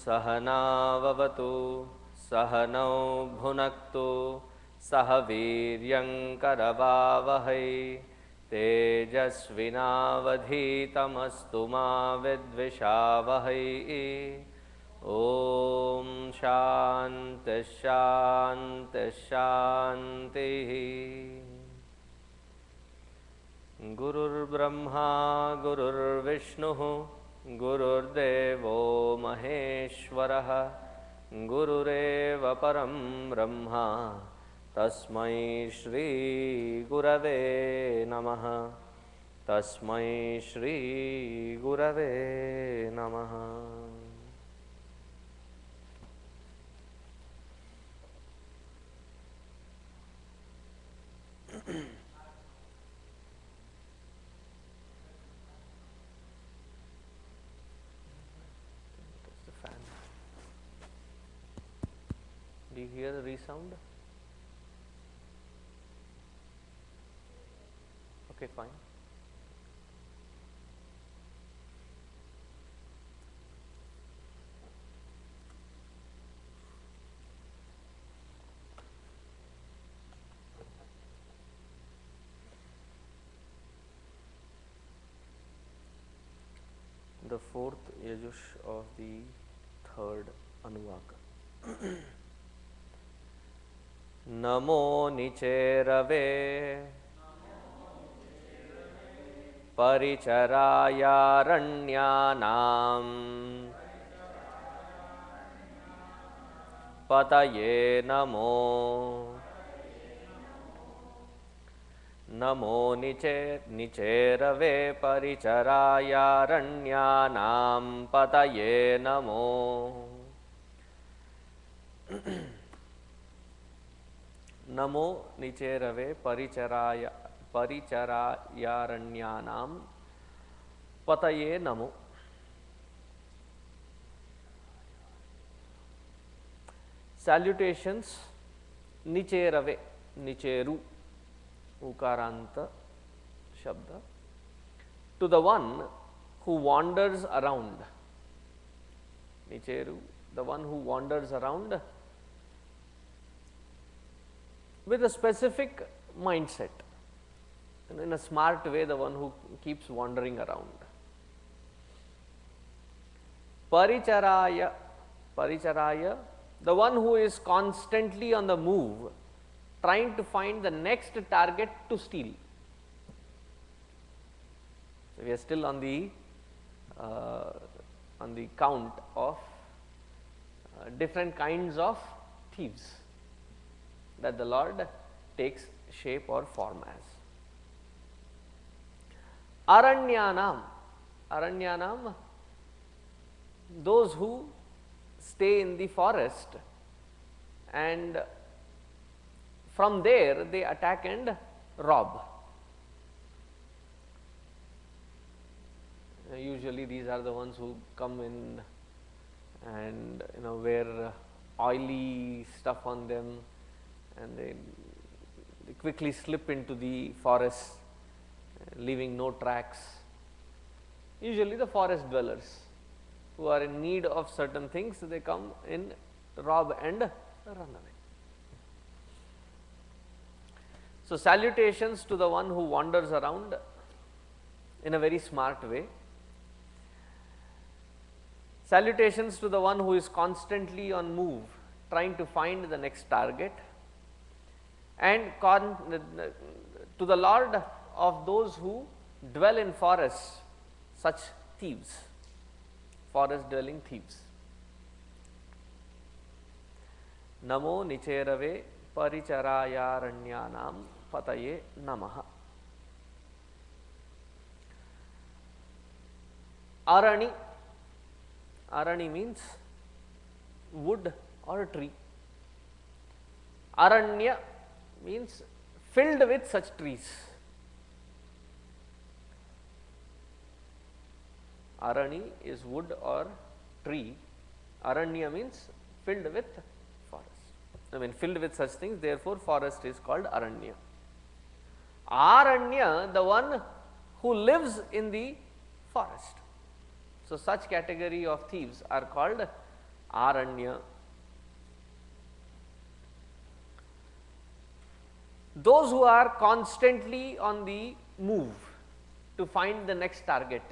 सहनाववतु सहनौ भुनक्तु सह वीर्यङ्करवावहै तेजस्विनावधीतमस्तु मा विद्विषावहै। ॐ शान्ति शान्ति शान्तिः। गुरुर्ब्रह्मा गुरुर्विष्णुः गुरुर्देवो महेश्वरः गुरुरेव परं ब्रह्म तस्मै श्री गुरवे नमः। तस्मै श्री गुरवे नमः। Do you hear the resound? Okay, fine. The fourth Yajush of the third Anuvaka. नमो निचेरवे परिचरायारण्यानां पतये नमो। नमो निचेरवे परिचरायारण्यानां पतये नमो। नमो निचेरवे परिचरायारण्यानां पतये नमो। Salutations निचेरवे, निचेरु उकारंत शब्द, to the one who wanders around. Nicheru, the one who wanders around with a specific mindset, in a smart way, the one who keeps wandering around. Paricharaya, paricharaya, the one who is constantly on the move, trying to find the next target to steal. So we are still on the count of different kinds of thieves that the Lord takes shape or form as. Aranyanam, Aranyanam, those who stay in the forest and from there they attack and rob. Usually these are the ones who come in and wear oily stuff on them, and they quickly slip into the forest, leaving no tracks. Usually the forest dwellers who are in need of certain things, they come in, rob and run away. So salutations to the one who wanders around in a very smart way. Salutations to the one who is constantly on move, trying to find the next target. And to the Lord of those who dwell in forests, such thieves, forest dwelling thieves. Namo nicherave paricharayaranyanam pataye namaha. Arani, Arani means wood or tree. Aranya means filled with such trees. Arani is wood or tree. Aranya means filled with forest. Filled with such things, therefore forest is called Aranya. Aranya, the one who lives in the forest. So such category of thieves are called Aranya. Those who are constantly on the move to find the next target.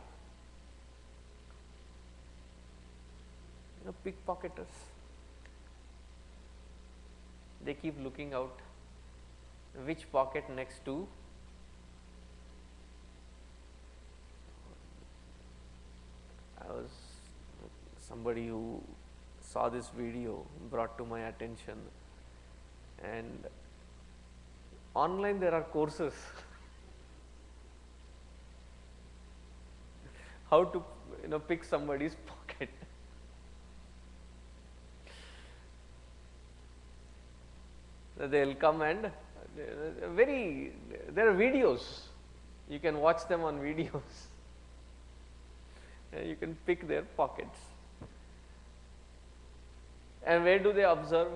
Pickpocketers. They keep looking out which pocket next to somebody who saw this video brought to my attention, and online there are courses how to pick somebody's pocket. They will come and there are videos, you can watch them on videos and you can pick their pockets. And where do they observe?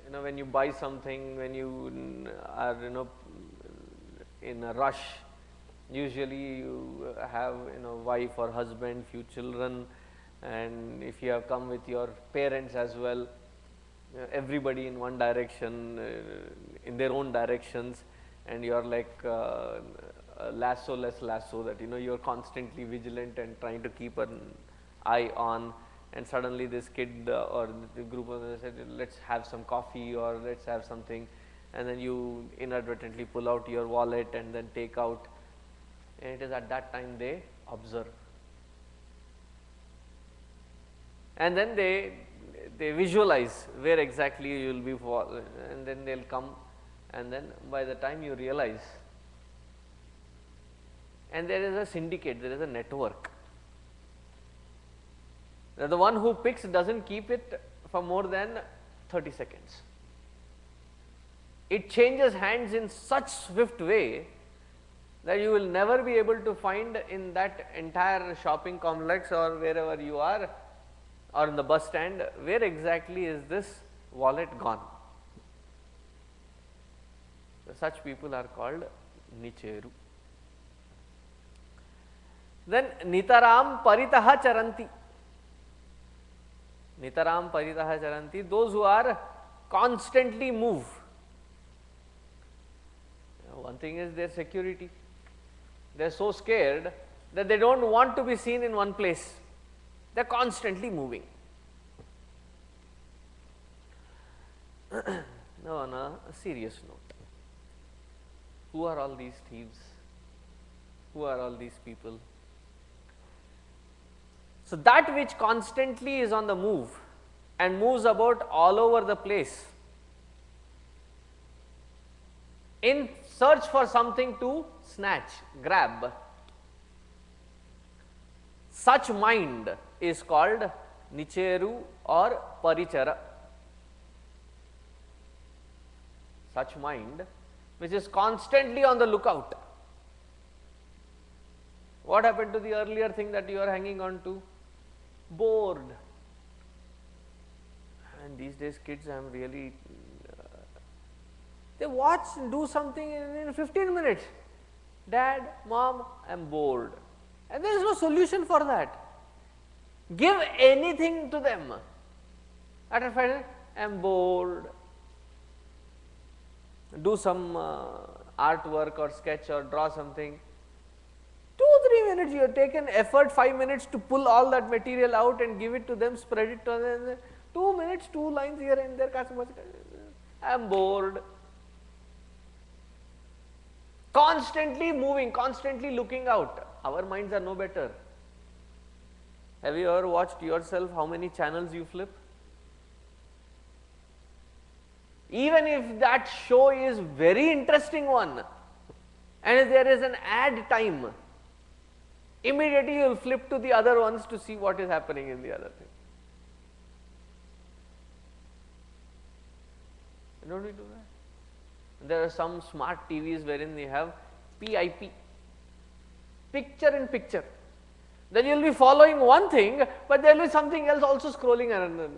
When you buy something, when you are in a rush, usually you have wife or husband, few children, and if you have come with your parents as well, everybody in one direction, in their own directions, and you are like lasso-less lasso, that you are constantly vigilant and trying to keep an eye on, and suddenly this kid or the group of them said, let's have some coffee or let's have something, and then you inadvertently pull out your wallet and then take out, and it is at that time they observe, and then they visualize where exactly you will be for, and then they will come, and then by the time you realize, and there is a syndicate, there is a network. Now, the one who picks does not keep it for more than 30 seconds. It changes hands in such swift way that you will never be able to find in that entire shopping complex or wherever you are, or in the bus stand, where exactly is this wallet gone. So, such people are called nicheru. Then nitaram paritaha charanti. Nitaram paritaha charanti, those who are constantly move. One thing is their security. They are so scared that they do not want to be seen in one place. They are constantly moving. Now, on a serious note, who are all these thieves? Who are all these people? So, that which constantly is on the move and moves about all over the place in search for something to snatch, grab, such mind is called nicheru or parichara. Such mind which is constantly on the lookout. What happened to the earlier thing that you are hanging on to? Bored. And these days kids, I am really, they watch and do something in 15 minutes. Dad, mom, I am bored. And there is no solution for that. Give anything to them. After 5 minutes, I am bored. Do some artwork or sketch or draw something. 2-3 minutes, you have taken effort, 5 minutes to pull all that material out and give it to them, spread it to them. 2 minutes, 2 lines here and there. I am bored. Constantly moving, constantly looking out. Our minds are no better. Have you ever watched yourself how many channels you flip? Even if that show is very interesting one and if there is an ad time, immediately you will flip to the other ones to see what is happening in the other thing. Don't we do that? There are some smart TVs wherein they have PIP, picture in picture. Then you will be following one thing, but there will be something else also scrolling around.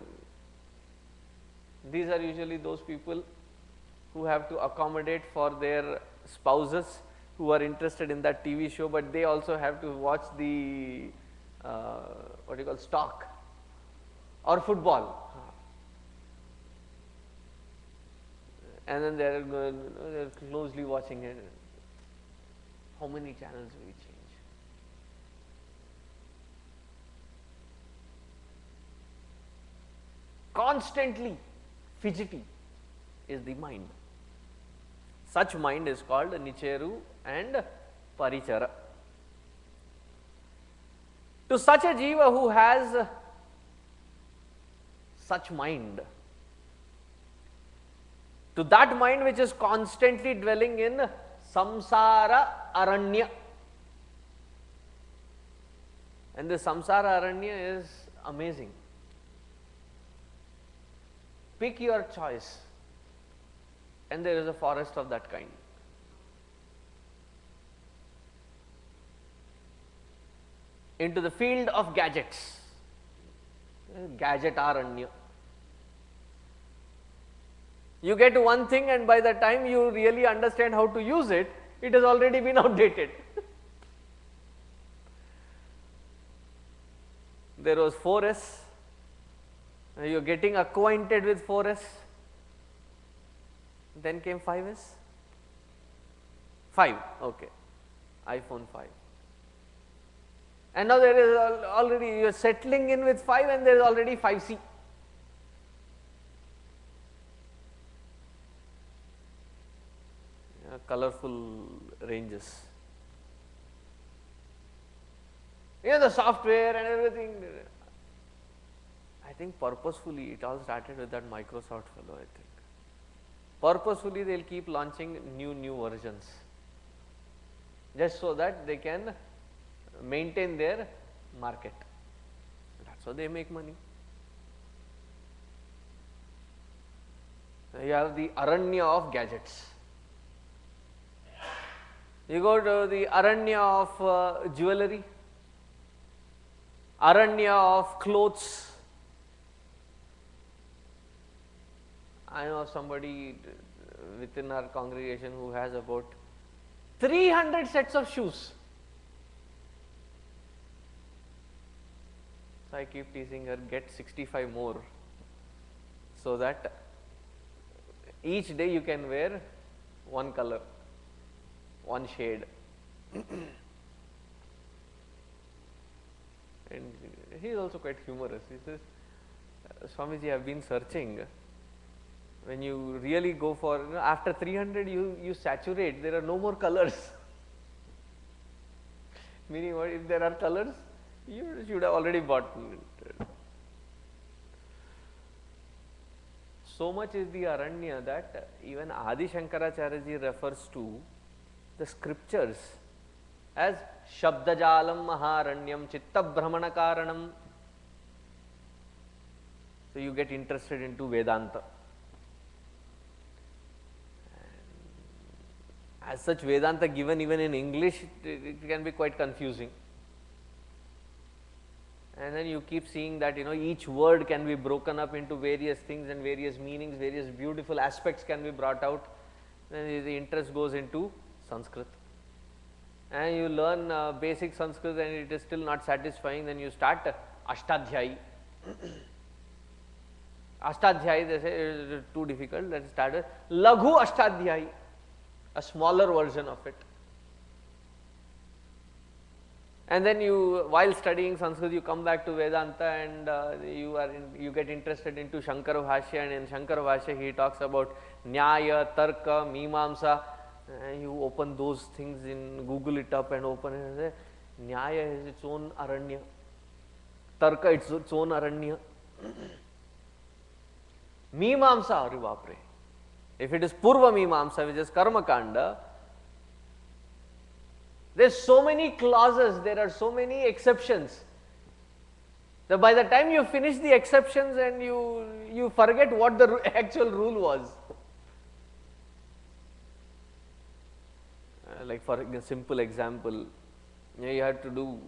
These are usually those people who have to accommodate for their spouses who are interested in that TV show, but they also have to watch the what you call stock or football. and then they're closely watching it. How many channels will we change? Constantly fidgety is the mind. Such mind is called Nicheru and Parichara. To such a jiva who has such mind, to that mind which is constantly dwelling in samsara aranya, and the samsara aranya is amazing. Pick your choice, and there is a forest of that kind. Into the field of gadgets, gadget aranya. You get one thing, and by the time you really understand how to use it, it has already been outdated. There was 4S, you are getting acquainted with 4S, then came 5S, 5, okay, iPhone 5. And now there is already, you are settling in with 5, and there is already 5C. Colorful ranges. The software and everything. I think purposefully it all started with that Microsoft fellow, I think. Purposefully they will keep launching new versions, just so that they can maintain their market. That's how they make money. You have the aranya of gadgets. You go to the aranya of jewelry, aranya of clothes. I know somebody within our congregation who has about 300 sets of shoes. So I keep teasing her, get 65 more, so that each day you can wear one color, one shade. And he is also quite humorous. He says, Swamiji, I have been searching. When you really go for, after 300 you saturate, there are no more colors. Meaning what, if there are colors, you should have already bought it. So much is the aranya that even Adi Shankaracharya ji refers to the scriptures as Shabdajalam Maharanyam Chitta Brahmana Karanam. So you get interested into Vedanta. As such, Vedanta given even in English, it can be quite confusing. And then you keep seeing that each word can be broken up into various things and various meanings, various beautiful aspects can be brought out. Then the interest goes into Sanskrit. And you learn basic Sanskrit and it is still not satisfying, then you start Ashtadhyayi. Ashtadhyayi, they say it is too difficult, let's start with Laghu Ashtadhyayi, a smaller version of it. And then you, while studying Sanskrit, you come back to Vedanta and you get interested into Shankara Bhashya, and in Shankara Bhashya he talks about Nyaya, Tarka, Mimamsa. And you open those things in, Google it up and open it and say, Nyaya is its own aranya, Tarka its own aranya, Mimamsa, Ari Bapre. If it is Purva Mimamsa, which is Karma Kanda, there are so many clauses, there are so many exceptions, that by the time you finish the exceptions and you forget what the actual rule was. Like for a simple example, you have to do,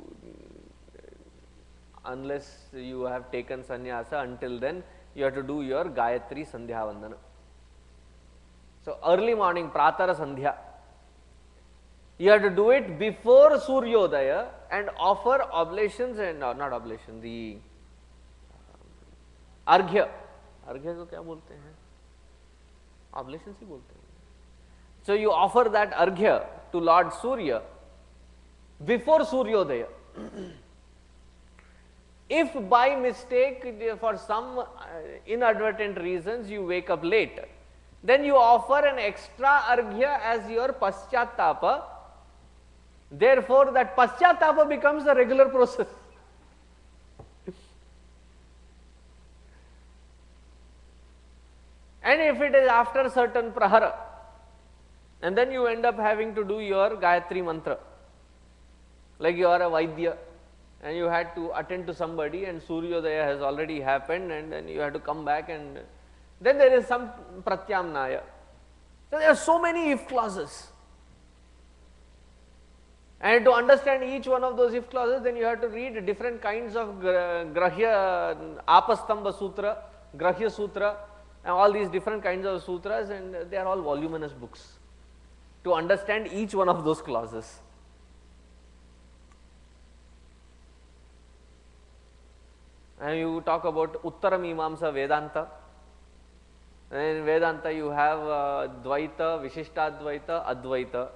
unless you have taken sannyasa, until then you have to do your Gayatri Sandhya Vandana. So early morning, Pratara Sandhya, you have to do it before Suryodaya and offer oblations and not oblation, the Arghya. Arghya ko kya bolte hain? ऑब्लेशंस ही बोलते हैं. So you offer that arghya to Lord Surya before Suryodaya. If by mistake, for some inadvertent reasons, you wake up late, then you offer an extra arghya as your paschatapa. Therefore, that paschatapa becomes a regular process. And if it is after certain prahara, and then you end up having to do your Gayatri mantra, like you are a Vaidya and you had to attend to somebody and Suryodaya has already happened, and then you have to come back, and then there is some Pratyamnaya. So there are so many if clauses, and to understand each one of those if clauses, then you have to read different kinds of Grahya, Apastamba Sutra, Grahya Sutra, and all these different kinds of sutras, and they are all voluminous books to understand each one of those clauses. And you talk about Uttara Mimamsa Vedanta. In Vedanta you have Dvaita, Vishishtadvaita, Advaita.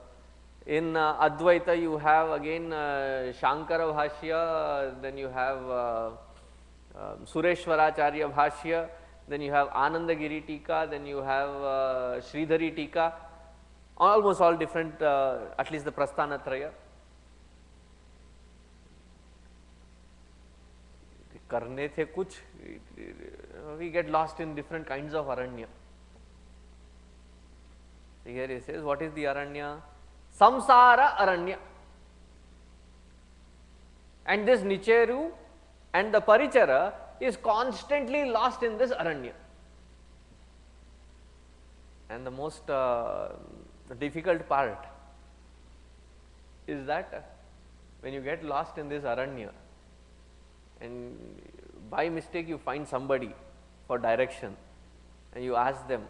In Advaita you have again Shankara Bhashya, then you have Sureshwaracharya Bhashya, then you have Anandagiri Tika, then you have Sridhari Tika, almost all different, at least the Prasthanatraya. Karne the kuch, we get lost in different kinds of aranya. So here he says, what is the aranya? Samsara aranya. And this Nicheru and the Parichara is constantly lost in this aranya. And the most difficult part is that when you get lost in this aranya and by mistake you find somebody for direction and you ask them,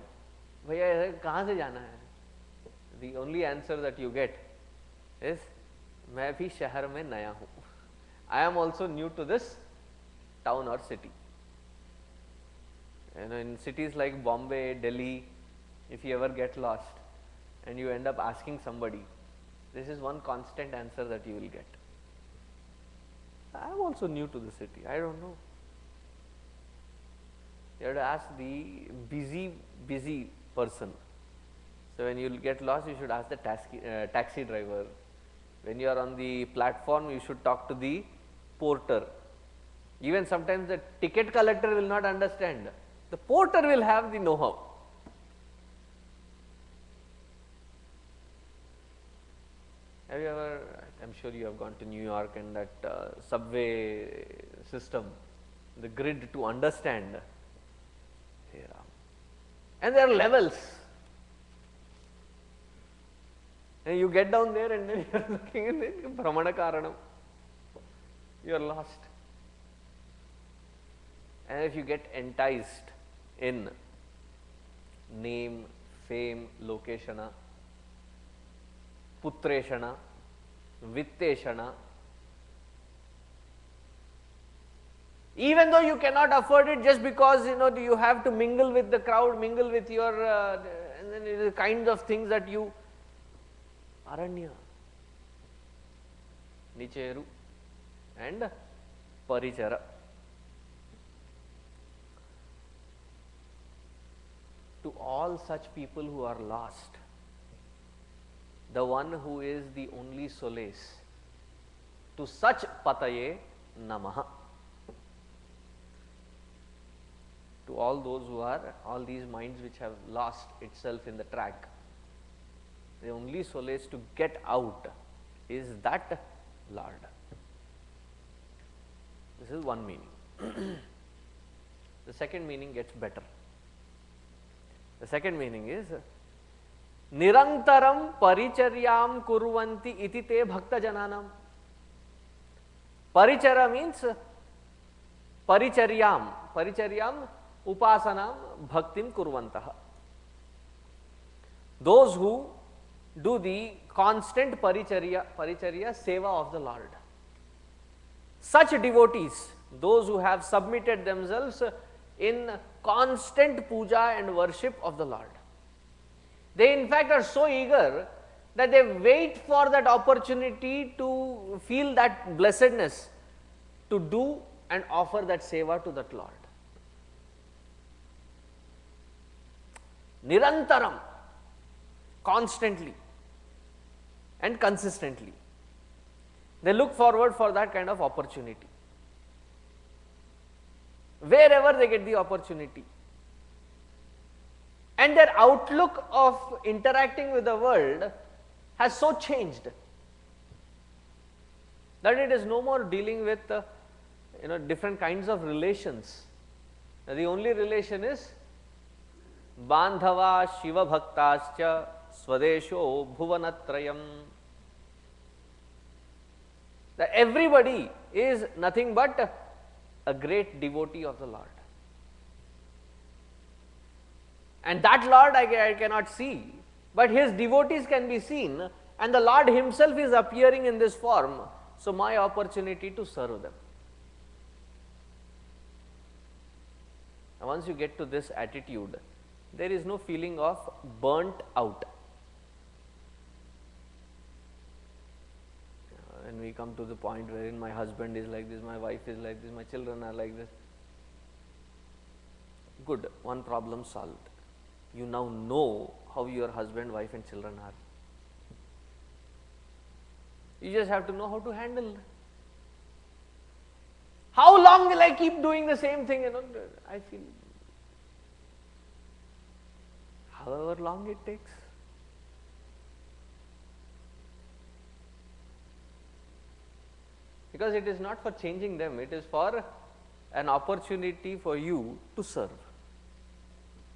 "Bhaiya, kahan se jana hai?" The only answer that you get is, "Main bhi shahar mein naya hu." I am also new to this town or city. You know, in cities like Bombay, Delhi, if you ever get lost and you end up asking somebody, this is one constant answer that you will get. I am also new to the city, I don't know. You have to ask the busy person. So when you will get lost, you should ask the taxi driver. When you are on the platform, you should talk to the porter. Even sometimes the ticket collector will not understand. The porter will have the know-how. Have you ever, I am sure you have gone to New York and that subway system, the grid to understand. Yeah. And there are levels. And you get down there and then you are looking in the Brahmana Karanam. You are lost. And if you get enticed in name, fame, lokeshana, putreshana, vitteshana, even though you cannot afford it, just because you have to mingle with the crowd, mingle with your and then the kinds of things that you aranya, nicheru and parichara. To all such people who are lost, the one who is the only solace, to such pataye namaha. To all those who are, all these minds which have lost itself in the track, the only solace to get out is that Lord. This is one meaning. The second meaning gets better. The second meaning is Nirantaram paricharyam kurvanti iti te bhakta jananam. Parichara means paricharyam. Paricharyam upasanam bhaktim kurvantaha. Those who do the constant paricharya seva of the Lord. Such devotees, those who have submitted themselves in constant puja and worship of the Lord. They in fact are so eager that they wait for that opportunity to feel that blessedness, to do and offer that seva to that Lord. Nirantaram, constantly and consistently. They look forward for that kind of opportunity. Wherever they get the opportunity. And their outlook of interacting with the world has so changed that it is no more dealing with different kinds of relations. The only relation is Bandhava Shiva Bhaktascha Swadesho Bhuvanatrayam. That everybody is nothing but a great devotee of the Lord. And that Lord I cannot see, but his devotees can be seen, and the Lord himself is appearing in this form. So my opportunity to serve them. And once you get to this attitude, there is no feeling of burnt out. When we come to the point wherein my husband is like this, my wife is like this, my children are like this. Good, one problem solved. You now know how your husband, wife and children are. You just have to know how to handle. How long will I keep doing the same thing? I feel however long it takes. Because it is not for changing them, it is for an opportunity for you to serve.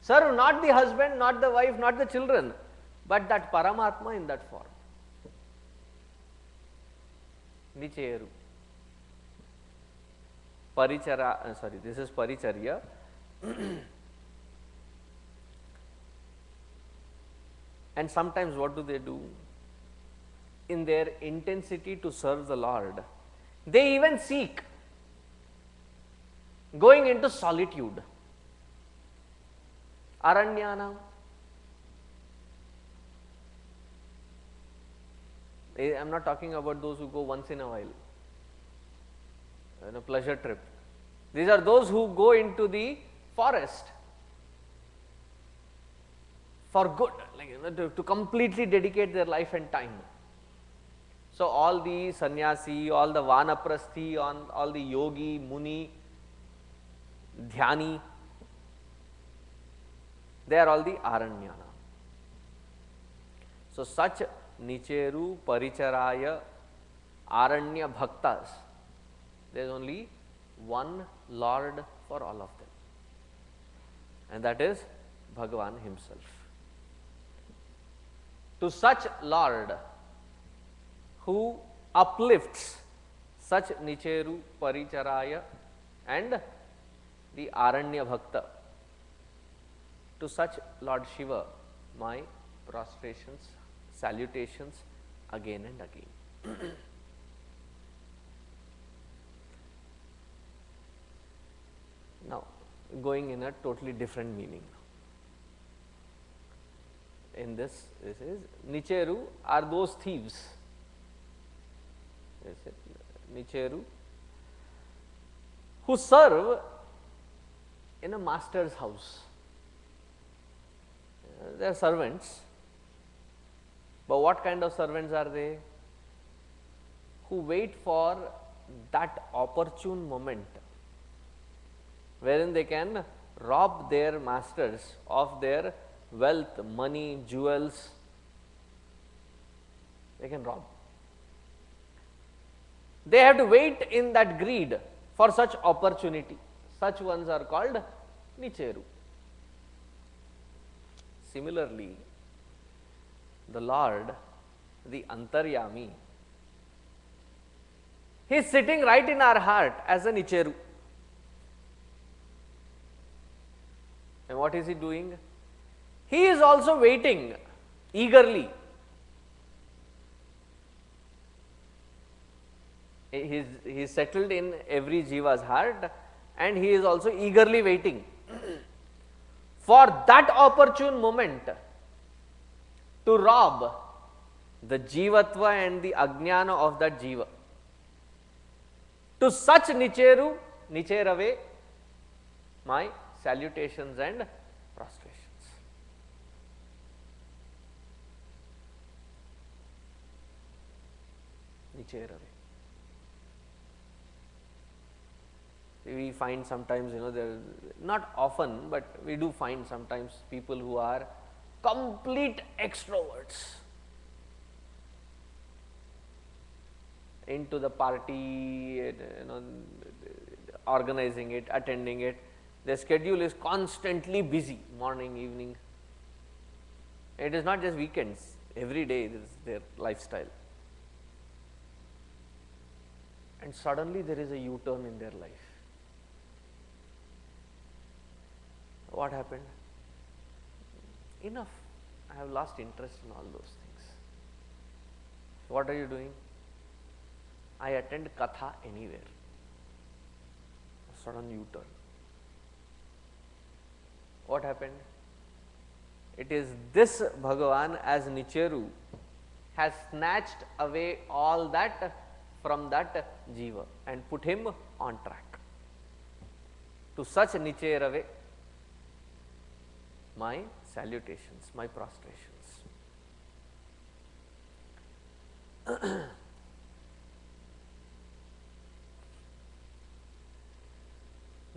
Serve not the husband, not the wife, not the children, but that Paramatma in that form. Nicheru. This is Paricharya. And sometimes what do? In their intensity to serve the Lord, they even seek going into solitude. Aranyana. I am not talking about those who go once in a while, a pleasure trip. These are those who go into the forest for good, to completely dedicate their life and time. So all the sannyasi, all the vanaprasthi, all the yogi, muni, dhyani, they are all the aranyana. So such nicheru, paricharaya, aranya bhaktas, there is only one Lord for all of them, and that is Bhagavan himself. To such Lord who uplifts such nicheru, paricharaya and the aranya bhakta, to such Lord Shiva my prostrations, salutations again and again. Now going in a totally different meaning. In this is nicheru are those thieves. Nicheru who serve in a master's house. They are servants, but what kind of servants are they? Who wait for that opportune moment wherein they can rob their masters of their wealth, money, jewels. They can rob. They have to wait in that greed for such opportunity. Such ones are called nicheru. Similarly, the Lord, the Antaryami, he is sitting right in our heart as a nicheru. And what is he doing? He is also waiting eagerly. He is settled in every jiva's heart, and he is also eagerly waiting for that opportune moment to rob the jivatva and the ajnana of that jiva. To such nicheru, nicherave, my salutations and prostrations. Nicherave. We find sometimes, there, not often, but we do find sometimes people who are complete extroverts, into the party, organizing it, attending it. Their schedule is constantly busy, morning, evening. It is not just weekends, every day is their lifestyle. And suddenly there is a U-turn in their life. What happened? Enough. I have lost interest in all those things. What are you doing? I attend katha anywhere. A sudden U-turn. What happened? It is this Bhagavan as Nicheru has snatched away all that from that jiva and put him on track. To such Nicherave, my salutations, my prostrations.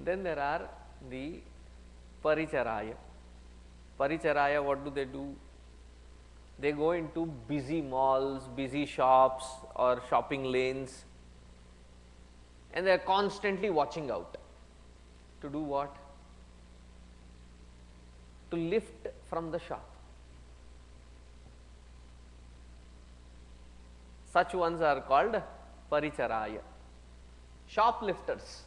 Then there are the Paricharaya. Paricharaya, what do? They go into busy malls, busy shops or shopping lanes, and they are constantly watching out. To do what? To lift from the shop. Such ones are called Paricharaya, shoplifters.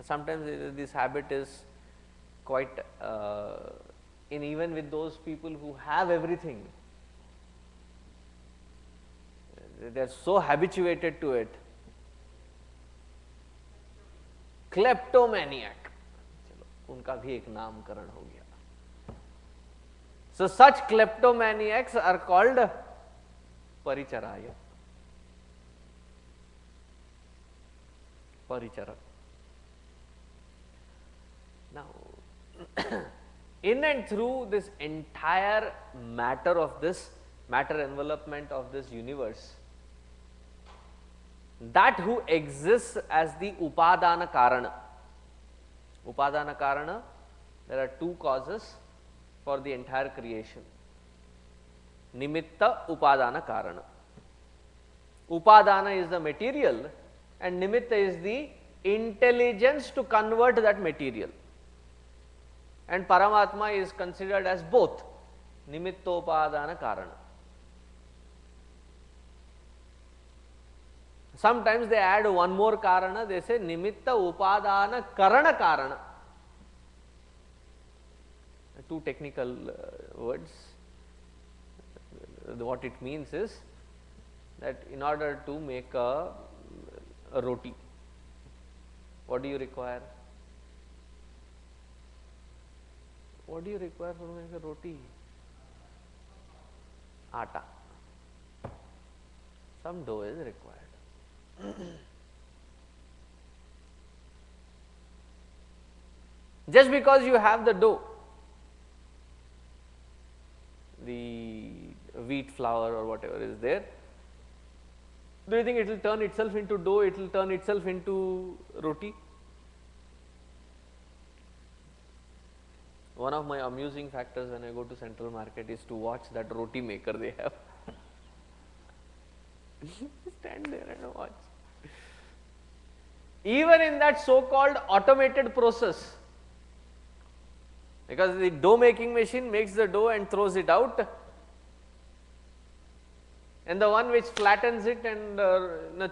Sometimes this habit is quite, even with those people who have everything, they are so habituated to it. Kleptomaniac. उनका भी एक नामकरण हो गया. So such kleptomaniacs are called Paricharaya. Parichara. Now, in and through this entire matter of this, matter envelopment of this universe, that who exists as the Upadana Karana. Upadana Karana, there are two causes for the entire creation. Nimitta, Upadana, Karana. Upadana is the material and Nimitta is the intelligence to convert that material. And Paramatma is considered as both, Nimittopadana, Karana. Sometimes they add one more Karana, they say Nimitta Upadana Karana Karana. Two technical words. What it means is that in order to make a roti, what do you require? What do you require for make a roti? Atta. Some dough is required. Just because you have the dough, the wheat flour or whatever is there, do you think it will turn itself into dough, it will turn itself into roti? One of my amusing factors when I go to Central Market is to watch that roti maker they have. Stand there and watch. Even in that so-called automated process, because the dough making machine makes the dough and throws it out, and the one which flattens it and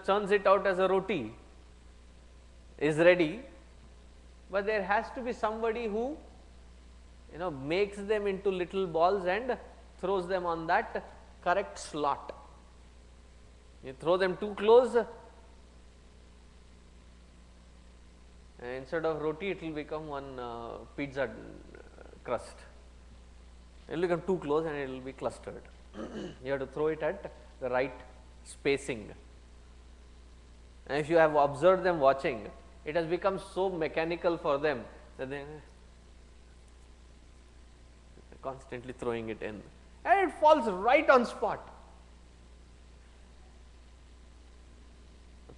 churns it out as a roti is ready, but there has to be somebody who makes them into little balls and throws them on that correct slot. You throw them too close, and instead of roti it will become one pizza crust. It will become too close and it will be clustered. You have to throw it at the right spacing. And if you have observed them watching, it has become so mechanical for them that they are constantly throwing it in, and it falls right on spot.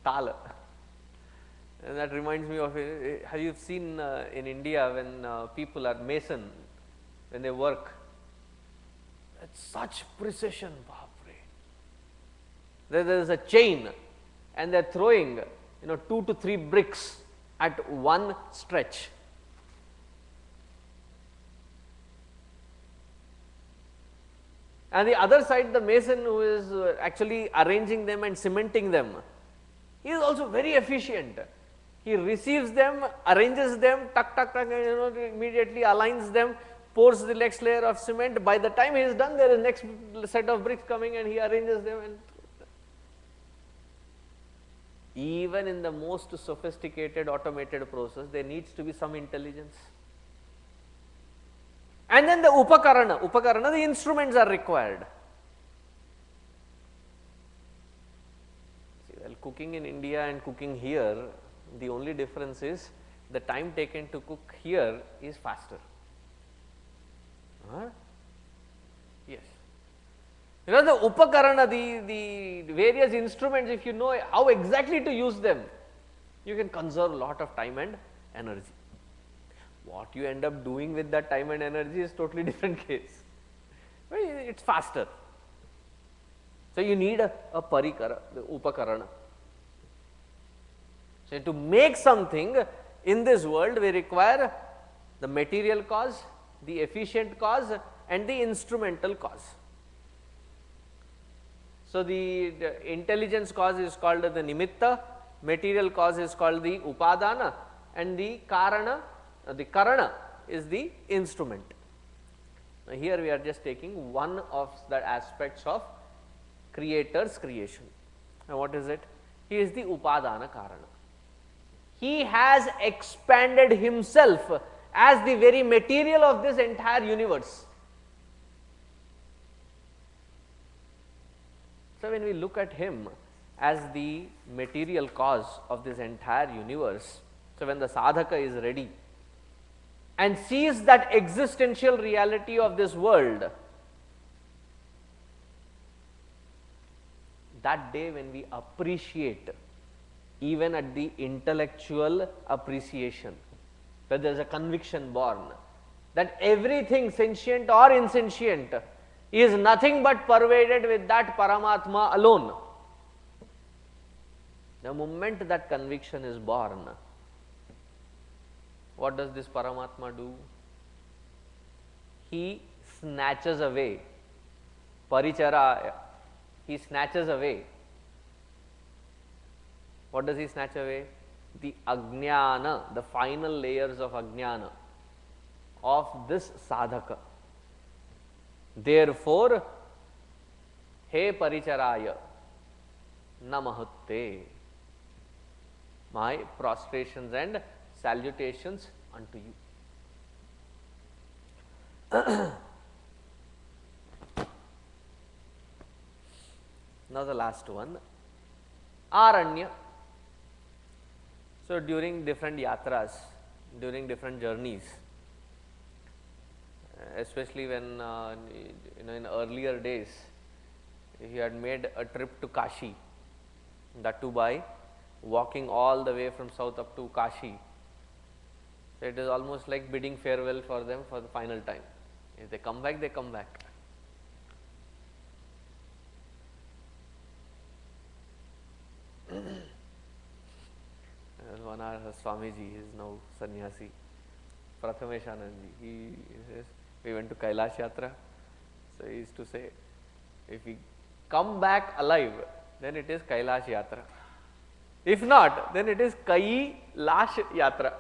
Tala. And that reminds me of, have you seen in India when people are mason, when they work, at such precision, Bapre. There is a chain and they are throwing 2 to 3 bricks at one stretch. And the other side, the mason who is actually arranging them and cementing them, he is also very efficient. He receives them, arranges them, tuck, tuck, tuck, and immediately aligns them, pours the next layer of cement. By the time he is done, there is next set of bricks coming and he arranges them. And even in the most sophisticated automated process, there needs to be some intelligence. And then the upakarana, the instruments are required. See, well, cooking in India and cooking here, the only difference is the time taken to cook here is faster. Yes. The upakarana, the various instruments, if you know how exactly to use them, you can conserve a lot of time and energy. What you end up doing with that time and energy is totally different case. It is faster. So, you need a parikara, the upakarana. So, to make something in this world, we require the material cause, the efficient cause and the instrumental cause. So, the intelligence cause is called the nimitta, material cause is called the upadana, and the karana is the instrument. Now, here we are just taking one of the aspects of creator's creation. Now, what is it? He is the upadana karana. He has expanded himself as the very material of this entire universe. So, when we look at him as the material cause of this entire universe, so when the sadhaka is ready and sees that existential reality of this world, that day when we appreciate, even at the intellectual appreciation, where there is a conviction born that everything sentient or insentient is nothing but pervaded with that Paramatma alone. The moment that conviction is born, what does this Paramatma do? He snatches away, parichara, he snatches away. What does he snatch away? The ajnana, the final layers of ajnana of this sadhaka. Therefore, he paricharaya namahatte, my prostrations and salutations unto you. Now, the last one, aranya. So, during different yatras, during different journeys, especially when in earlier days, he had made a trip to Kashi, that too by walking all the way from south up to Kashi. So, it is almost like bidding farewell for them for the final time. If they come back, they come back. One our Swamiji, he is now sannyasi, Prathameshanandji, he says, we went to Kailash Yatra, so he used to say, if we come back alive, then it is Kailash Yatra. If not, then it is Kailash Yatra.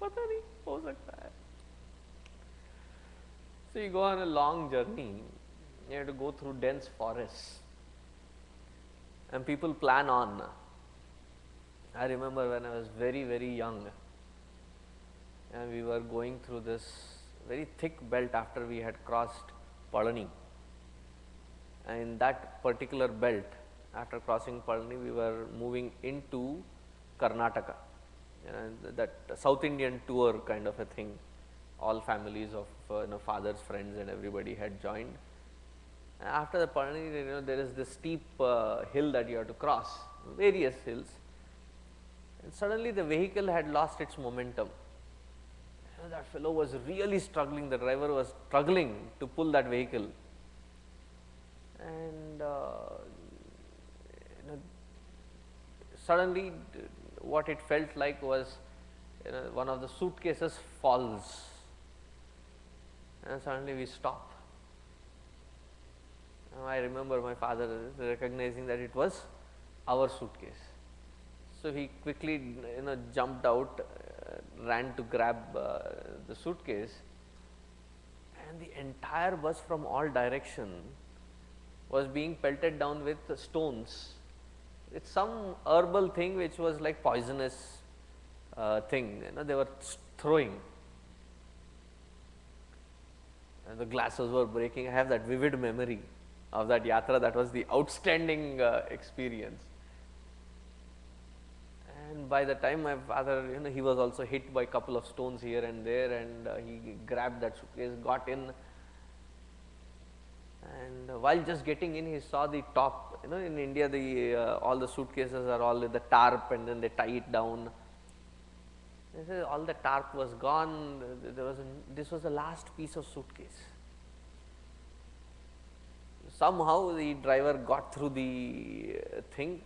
Pata nahi, ho sakta hai. So, you go on a long journey, you have to go through dense forests, and people plan on. I remember when I was very, very young, and we were going through this very thick belt after we had crossed Palani. And in that particular belt, after crossing Palani, we were moving into Karnataka, that South Indian tour kind of a thing. All families of father's friends and everybody had joined. And after the Palani, there is this steep hill that you have to cross, various hills. And suddenly the vehicle had lost its momentum. That fellow was really struggling, the driver was struggling to pull that vehicle. And suddenly what it felt like was one of the suitcases falls, and suddenly we stop. I remember my father recognizing that it was our suitcase. So he quickly jumped out, ran to grab the suitcase, and the entire bus from all directions was being pelted down with stones. It's some herbal thing which was like poisonous thing, they were throwing. And the glasses were breaking. I have that vivid memory of that yatra. That was the outstanding experience. And by the time my father, he was also hit by a couple of stones here and there, and he grabbed that suitcase, got in, and while just getting in, he saw the top. In India, the all the suitcases are all with the tarp, and then they tie it down. He said all the tarp was gone. This was the last piece of suitcase. Somehow the driver got through the thing,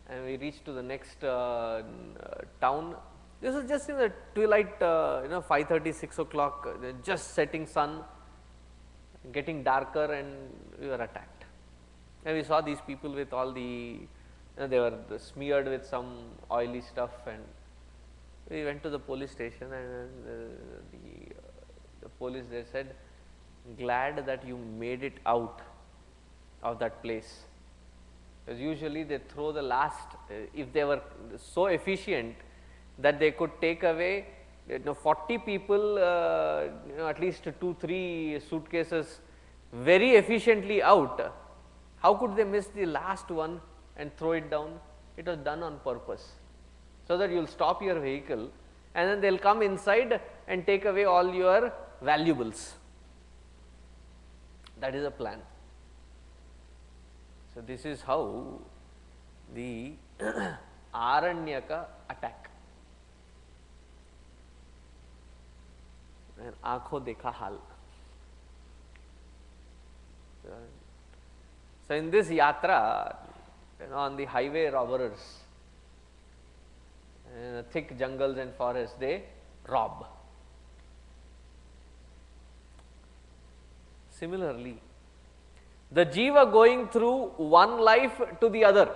and we reached to the next town. This was just in the twilight, 5:30, 6 o'clock, just setting sun, getting darker, and we were attacked. And we saw these people with all the, they were smeared with some oily stuff, and we went to the police station, and the police there said, glad that you made it out of that place. Because usually they throw the last, if they were so efficient that they could take away 40 people, at least 2-3 suitcases very efficiently out. How could they miss the last one and throw it down? It was done on purpose, so that you will stop your vehicle, and then they will come inside and take away all your valuables. That is a plan. So this is how the Aranyaka attack. And aankho dekha hal. So in this yatra, on the highway, robbers, in thick jungles and forests, they rob. Similarly, the jiva going through one life to the other,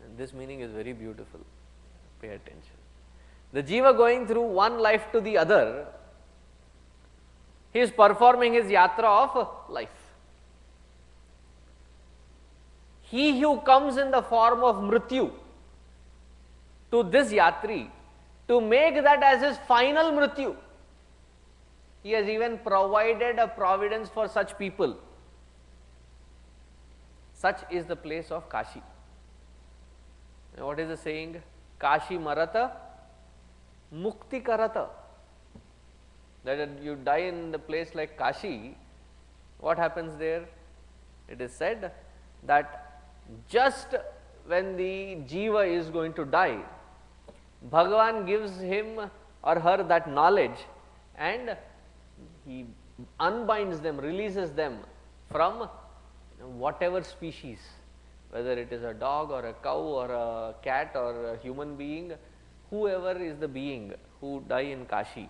and this meaning is very beautiful, pay attention. The jiva going through one life to the other, he is performing his yatra of life. He who comes in the form of mrityu to this yatri, to make that as his final mrityu, he has even provided a providence for such people. Such is the place of Kashi. And what is the saying? Kashi marata mukti karata. That you die in the place like Kashi, what happens there? It is said that just when the jiva is going to die, Bhagavan gives him or her that knowledge, and he unbinds them, releases them from whatever species, whether it is a dog or a cow or a cat or a human being, whoever is the being who die in Kashi,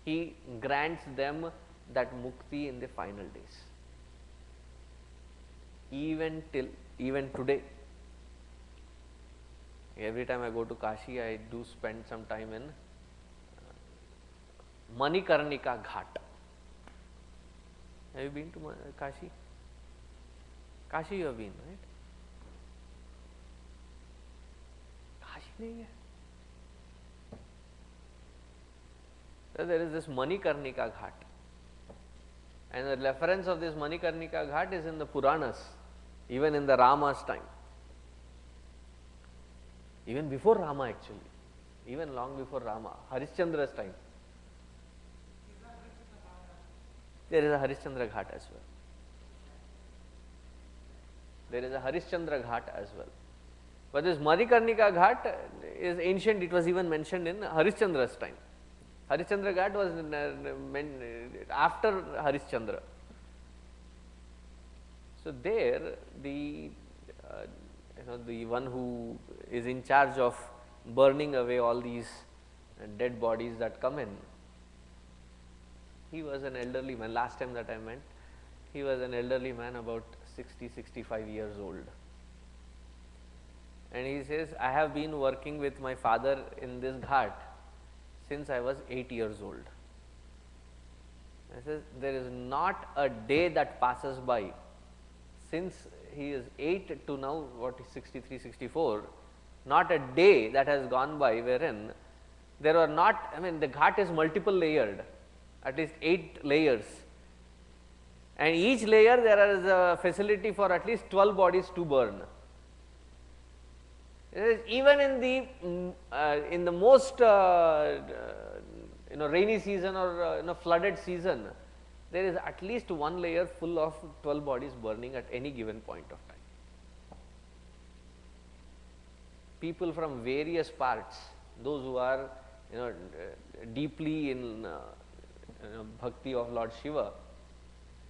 he grants them that mukti in the final days. Even today, every time I go to Kashi, I do spend some time in Manikarnika Ghat. Have you been to Kashi? Kashi you have been, right? Kashi nahi hai. So there is this Manikarnika Ghat, and the reference of this Manikarnika Ghat is in the Puranas, even in the Rama's time, even before Rama actually, even long before Rama, Harishchandra's time. There is a Harishchandra Ghat as well. There is a Harishchandra Ghat as well. But this Manikarnika Ghat is ancient, it was even mentioned in Harishchandra's time. Harishchandra Ghat was after Harishchandra. So there the the one who is in charge of burning away all these dead bodies that come in, he was an elderly man. Last time that I met, he was an elderly man, about 60-65 years old. And he says, I have been working with my father in this ghat since I was 8 years old. I says, there is not a day that passes by since he is 8 to now, what is 63, 64, not a day that has gone by wherein there are not, I mean, the ghat is multiple layered, at least 8 layers. And each layer there is a facility for at least 12 bodies to burn. Even in the most rainy season or flooded season, there is at least one layer full of 12 bodies burning at any given point of time. People from various parts, those who are deeply in bhakti of Lord Shiva,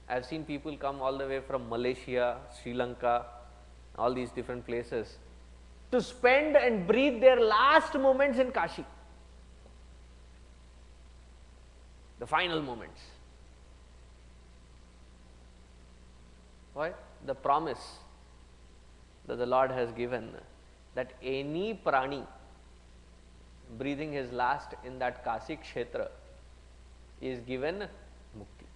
I have seen people come all the way from Malaysia, Sri Lanka, all these different places, to spend and breathe their last moments in Kashi, the final moments. Why? The promise that the Lord has given that any prani breathing his last in that Kasi Kshetra is given mukti.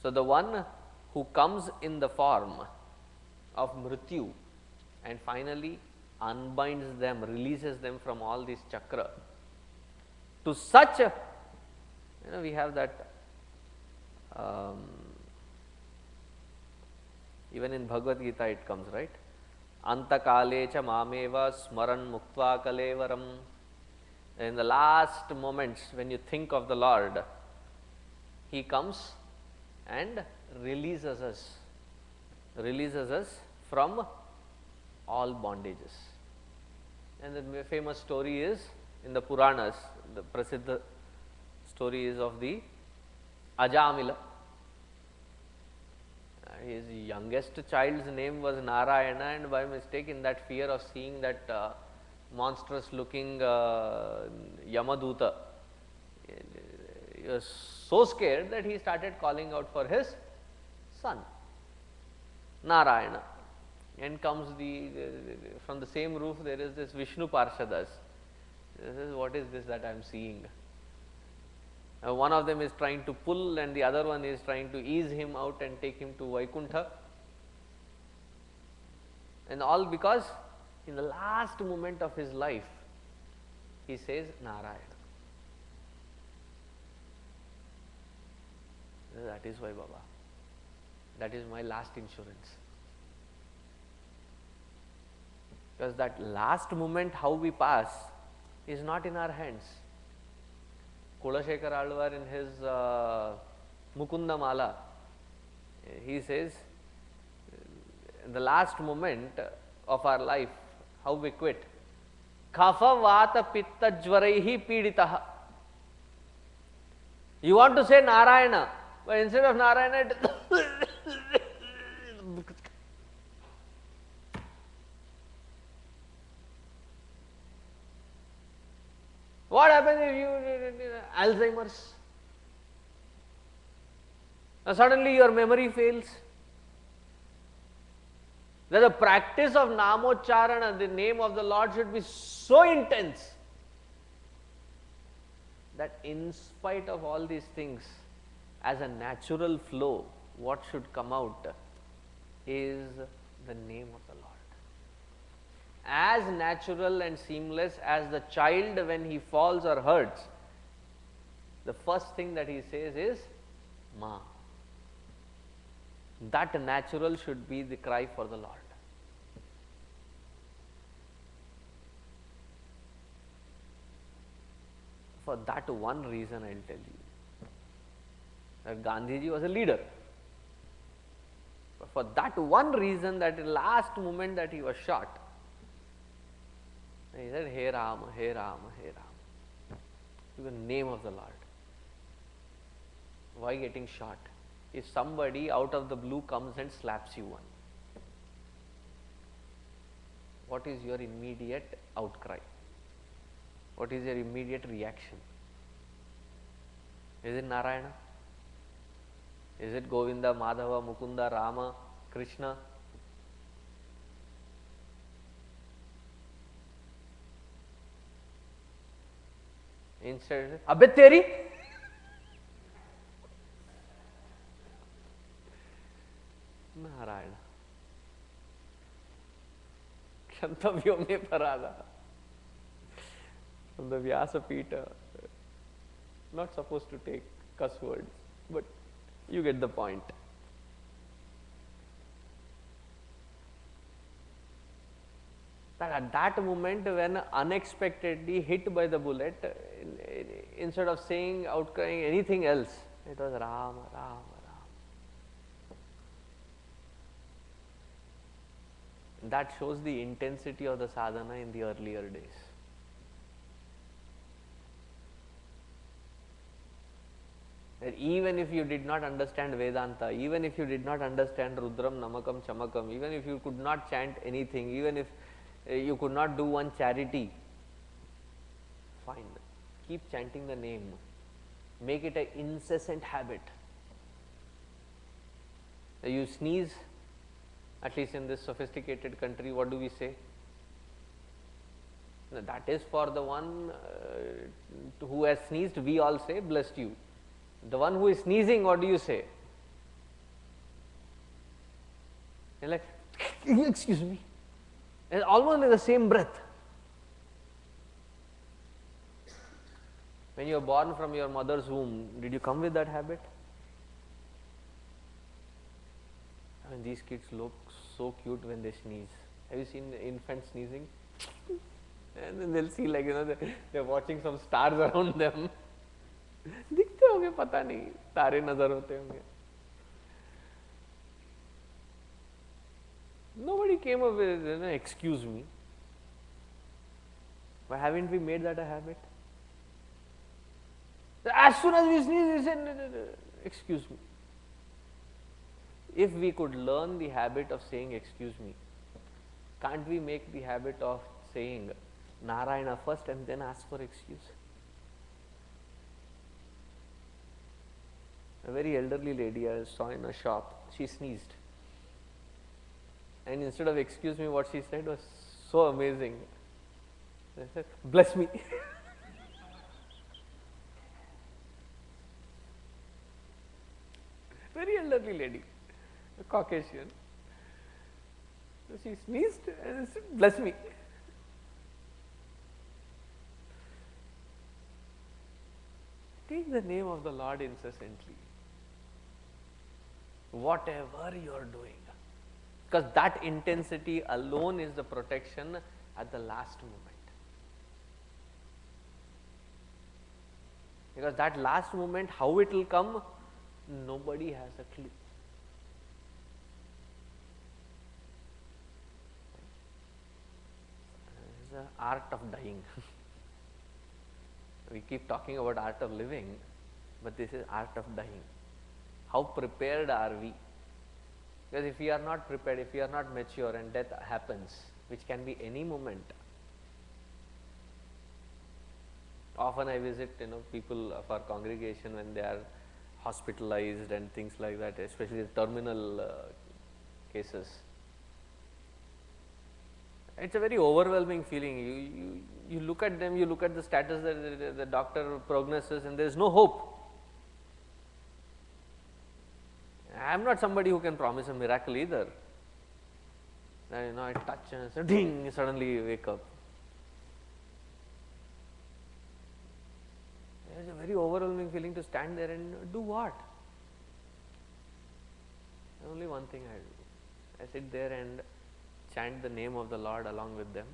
So the one who comes in the form of Mrityu and finally unbinds them, releases them from all this chakra, to such a, we have that even in Bhagavad Gita it comes, right? Antakale cha mameva smaran muktva kalevaram. In the last moments when you think of the Lord, he comes and releases us from all bondages. And the famous story is in the Puranas, the Prasiddha story is of the Ajamila. His youngest child's name was Narayana, and by mistake, in that fear of seeing that monstrous looking Yamaduta, he was so scared that he started calling out for his son Narayana. And comes from the same roof there is this Vishnu Parshadas. This is, what is this that I am seeing? One of them is trying to pull and the other one is trying to ease him out and take him to Vaikuntha. And all because in the last moment of his life, he says Narayana. That is why, Baba. That is my last insurance. Because that last moment, how we pass, is not in our hands. Kulashekar Alvar in his Mukunda Mala, he says, in the last moment of our life, how we quit. Kapha vata pitta jvaraihi piditaha. You want to say Narayana, but instead of Narayana, what happens if you Alzheimer's? Suddenly your memory fails. That the practice of Namocharana, the name of the Lord, should be so intense that in spite of all these things, as a natural flow, what should come out is the name of the Lord. as natural and seamless as the child when he falls or hurts, the first thing that he says is Ma. That natural should be the cry for the Lord. For that one reason, I will tell you that Gandhiji was a leader. But for that one reason, that last moment that he was shot, he said, Hey Ram, Hey Ram, Hey Ram. To the name of the Lord. Why getting shot? If somebody out of the blue comes and slaps you one, what is your immediate outcry? What is your immediate reaction? Is it Narayana? Is it Govinda, Madhava, Mukunda, Rama, Krishna? Instead, Abbe teri? Narayana. Kshantavyo me parada. From the Vyasapita. Not supposed to take cuss words, but you get the point. That at that moment when unexpectedly hit by the bullet, instead of saying, outcrying anything else, it was Ram, Ram, Ram. That shows the intensity of the sadhana in the earlier days. That even if you did not understand Vedanta, even if you did not understand Rudram, Namakam, Chamakam, even if you could not chant anything, even if you could not do one charity, fine, keep chanting the name. Make it an incessant habit. You sneeze, at least in this sophisticated country, what do we say? That is for the one who has sneezed, we all say, blessed you. The one who is sneezing, what do you say? You're like, excuse me. It's almost in the same breath. When you are born from your mother's womb, did you come with that habit? I mean, these kids look so cute when they sneeze. Have you seen the infant sneezing? And then they'll see, like, they're watching some stars around them. दिखते होंगे, पता नहीं, तारे नजर होते होंगे. Nobody came up with, excuse me. Why haven't we made that a habit? As soon as we sneeze, we say, excuse me. If we could learn the habit of saying excuse me, can't we make the habit of saying Narayana first and then ask for excuse? A very elderly lady I saw in a shop, she sneezed. And instead of excuse me, what she said was so amazing. She said, bless me. Very elderly lady, a Caucasian. So she sneezed and said, bless me. Take the name of the Lord incessantly. Whatever you are doing. Because that intensity alone is the protection at the last moment. Because that last moment, how it will come, nobody has a clue. It's the art of dying. We keep talking about art of living, but this is art of dying. How prepared are we? Because if we are not prepared, if we are not mature and death happens, which can be any moment. Often I visit, people of our congregation when they are hospitalized and things like that, especially the terminal cases. It's a very overwhelming feeling. You look at them, you look at the status that the doctor prognosis, and there is no hope. I am not somebody who can promise a miracle either. Then I touch and say, ding, suddenly you wake up. It's a very overwhelming feeling to stand there and do what? Only one thing I do. I sit there and chant the name of the Lord along with them.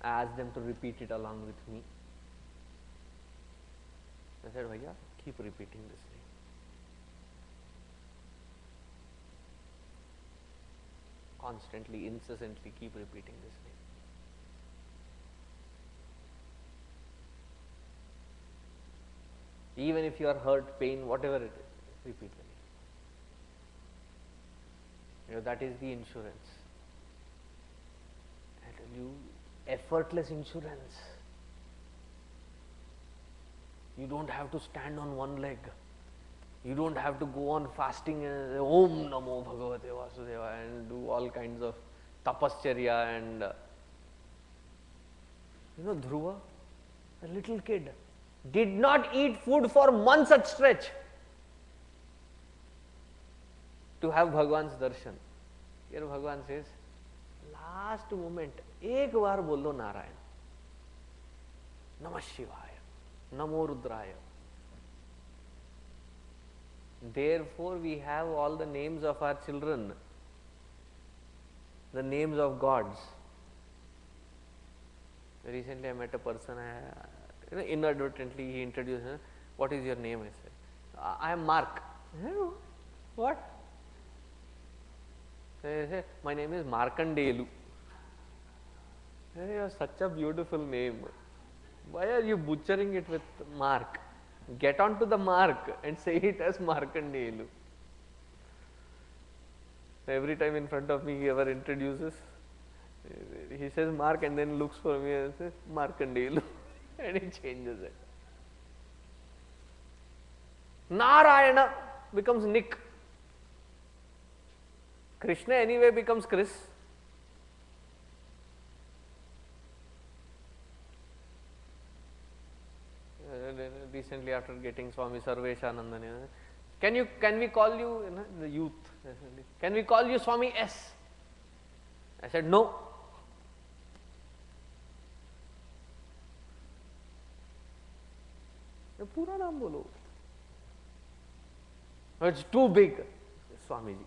I ask them to repeat it along with me. I said, Bhaiya, keep repeating this name. Constantly, incessantly keep repeating this name. Even if you are hurt, pain, whatever it is, repeat the name. That is the insurance. I tell you, effortless insurance. You don't have to stand on one leg. You don't have to go on fasting and say, Om Namo Bhagavate Vasudeva and do all kinds of tapascharya and Dhruva, a little kid, did not eat food for months at stretch to have Bhagwan's darshan. Here Bhagwan says, last moment, ek baar bolo Narayan. Namah Shivaya, Namo Rudraya. Therefore, we have all the names of our children, the names of gods. Recently, I met a person, inadvertently he introduced me, what is your name? I said, I am Mark. What? I said, my name is Markandelu. You have such a beautiful name. Why are you butchering it with Mark? Get on to the mark and say it as Markandelu. Every time in front of me he ever introduces, he says Mark and then looks for me and says Markandelu and he changes it. Narayana becomes Nick. Krishna anyway becomes Chris. Recently, after getting Swami Sarveshananda, can we call you, the youth? Can we call you Swami S? I said no. Pura naam bolo. It's too big. Swamiji,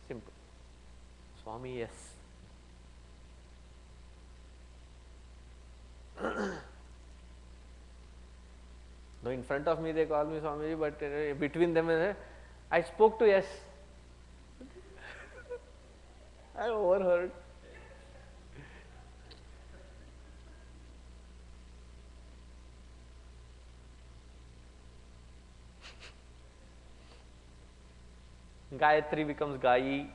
simple. Swami S. No, in front of me they call me Swamiji, but between them I spoke to S. I overheard. Gayatri becomes Gayi.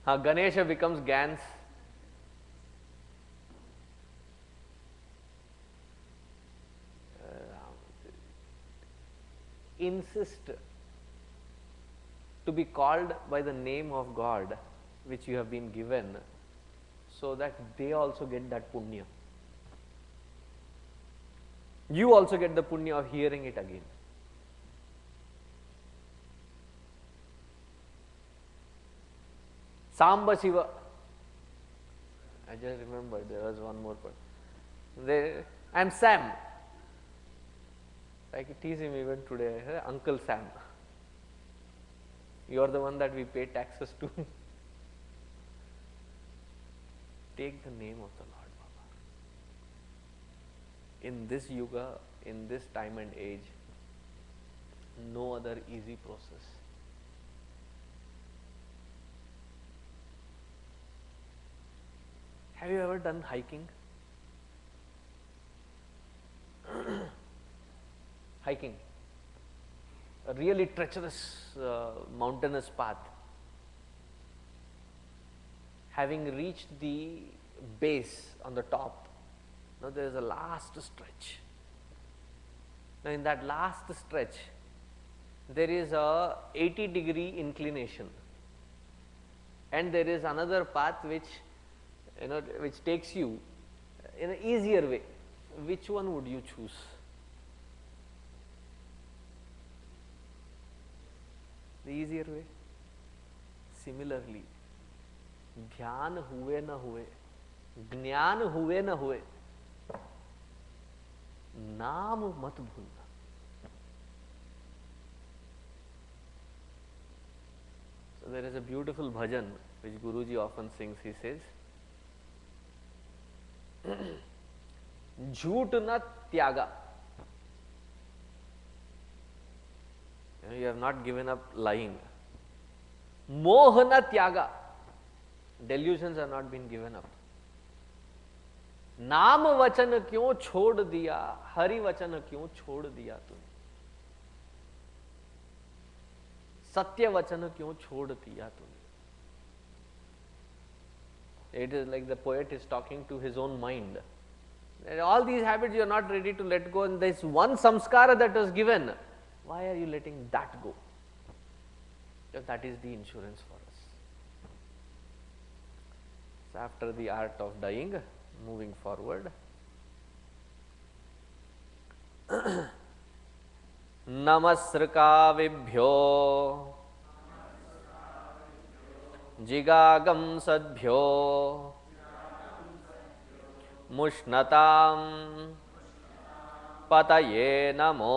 Ganesha becomes Gans. Insist to be called by the name of God which you have been given, so that they also get that punya. You also get the punya of hearing it again. Samba Shiva. I just remembered there was one more person. I am Sam. I tease him even today, Uncle Sam. You are the one that we pay taxes to. Take the name of the Lord Baba. In this yuga, in this time and age, no other easy process. Have you ever done hiking? Hiking, a really treacherous mountainous path. Having reached the base on the top, now there is a last stretch. Now in that last stretch, there is a 80-degree inclination, and there is another path which takes you in an easier way. Which one would you choose? The easier way. Similarly, ध्यान हुए न हुए, ज्ञान हुए न हुए, नाम मत भूलना. So there is a beautiful bhajan which Guruji often sings. He says, झूठ न त्यागा. You have not given up lying. मोह न त्यागा. Delusions have not been given up. नाम वचन क्यों छोड़ दिया, हरि वचन क्यों छोड़ दिया तूने, सत्य वचन क्यों छोड़ दिया तूने. It is like the poet is talking to his own mind. All these habits you are not ready to let go, and there is one samskara that was given. Why are you letting that go? Because that is the insurance for us. So after the art of dying, moving forward. नमस्कृकाविभ्यो जिगागम सद्भ्यो मुष्णतां पतये नमो.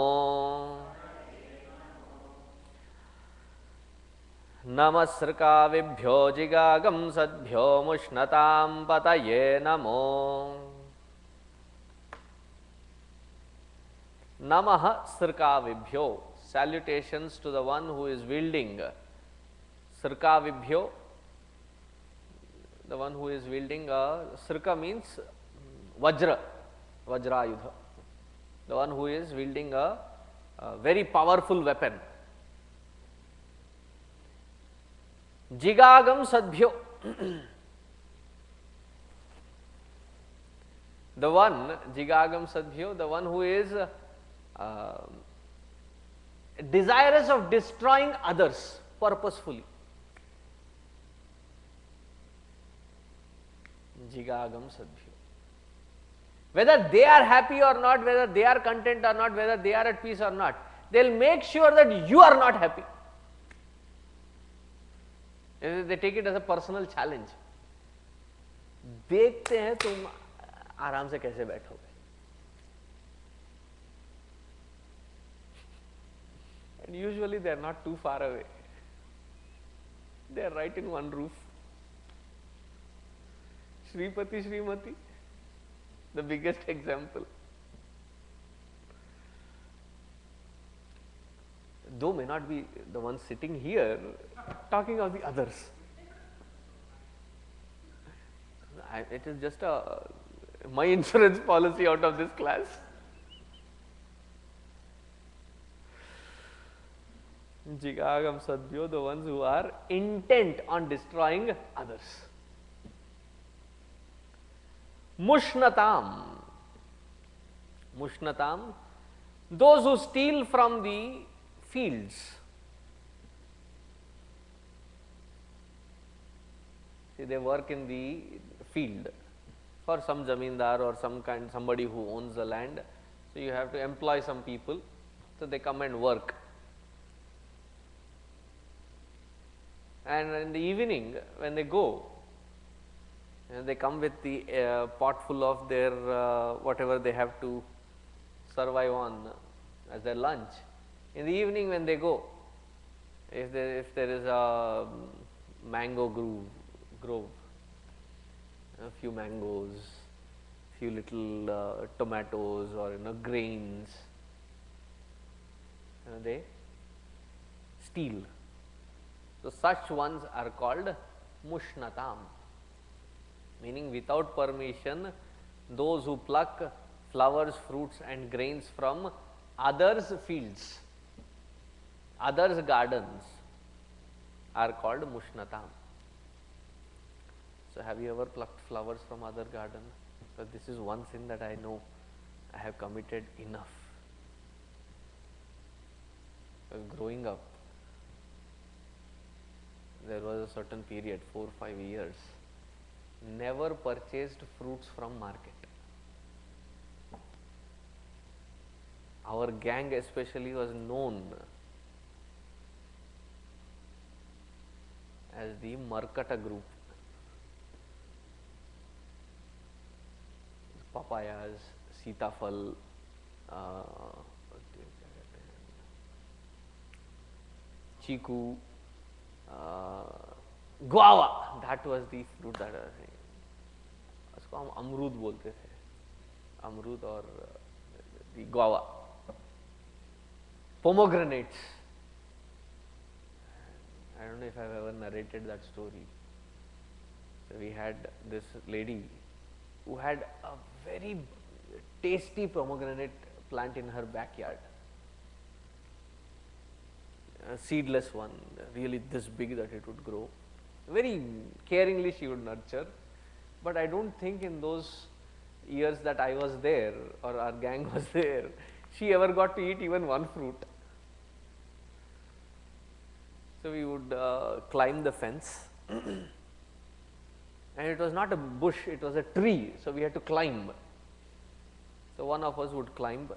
नमस्कृकाविभ्यो जिगागम सद्भ्यो मुष्णतां पतये नमो. Namah Srikavibhyo, salutations to the one who is wielding. Srikavibhyo, the one who is wielding Srika means Vajra, Vajrayudha. The one who is wielding a very powerful weapon. Jigagam Sadbhyo, the one, Jigagam Sadbhyo, the one who is desirous of destroying others purposefully. Jigagam Sadbhyo. Whether they are happy or not, whether they are content or not, whether they are at peace or not, they will make sure that you are not happy. They take it as a personal challenge. देखते हैं तुम आराम से कैसे बैठोगे. And usually they are not too far away. They are right in one roof. Shripati, Srimati, the biggest example. Though may not be the one sitting here, talking of the others. It is just my insurance policy out of this class. Jigagam Sadbhyo, the ones who are intent on destroying others. Mushnatam, Mushnatam, those who steal from the fields. See, they work in the field for some zamindar or somebody who owns the land. So you have to employ some people, so they come and work. And in the evening when they go, they come with the pot full of their whatever they have to survive on as their lunch. In the evening when they go, if there is a mango grove, a few mangoes, few little tomatoes or grains, they steal. So such ones are called Mushnatam, meaning without permission, those who pluck flowers, fruits and grains from others' fields, others' gardens are called Mushnatam. So have you ever plucked flowers from other garden? Because this is one sin that I know I have committed enough. Growing up, there was a certain period, 4 or 5 years, never purchased fruits from market. Our gang especially was known as the Mercator group. Papayas, Sitafal, Chiku, guava. That was the fruit that I was saying. उसको हम अमरूद बोलते थे, अमरूद और the guava. Pomegranates. I don't know if I've ever narrated that story. So we had this lady who had a very tasty pomegranate plant in her backyard. A seedless one, really this big that it would grow. Very caringly she would nurture, but I don't think in those years that I was there or our gang was there, she ever got to eat even one fruit. So we would climb the fence and it was not a bush, it was a tree, so we had to climb. So one of us would climb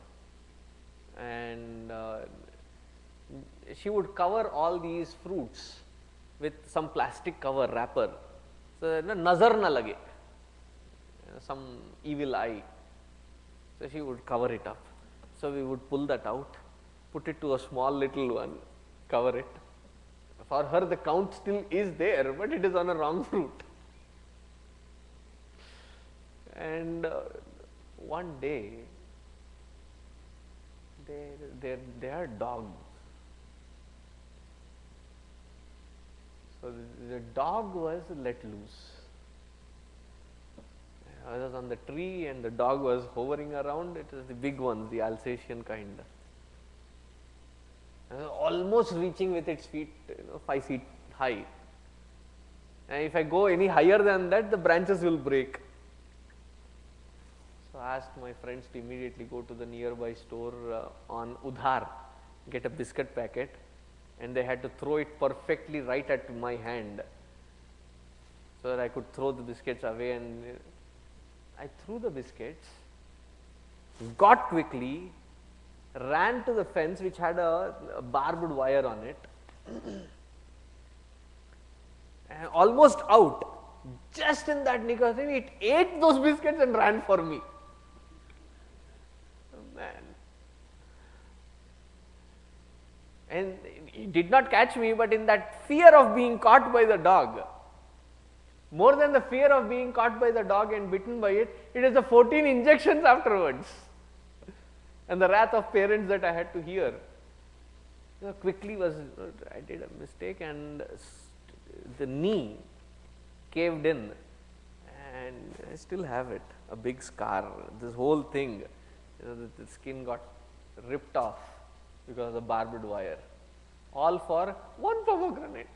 and she would cover all these fruits with some plastic cover wrapper, so that nazar na lage, some evil eye. So she would cover it up. So we would pull that out, put it to a small little one, cover it. For her the count still is there, but it is on a wrong fruit. And one day they are dogs. So the dog was let loose. I was on the tree and the dog was hovering around. It was the big ones, the Alsatian kind. Almost reaching with its feet, 5 feet high. And if I go any higher than that, the branches will break. So I asked my friends to immediately go to the nearby store on Udhar, get a biscuit packet, and they had to throw it perfectly right at my hand so that I could throw the biscuits away. And I threw the biscuits, got quickly, ran to the fence which had a barbed wire on it, and almost out. Just in that nick of time, it ate those biscuits and ran for me. Man. And he did not catch me, but in that fear of being caught by the dog, more than the fear of being caught by the dog and bitten by it, it is the 14 injections afterwards and the wrath of parents that I had to hear. Quickly I did a mistake and the knee caved in, and I still have it, a big scar. This whole thing, the skin got ripped off because of the barbed wire, all for one pomegranate.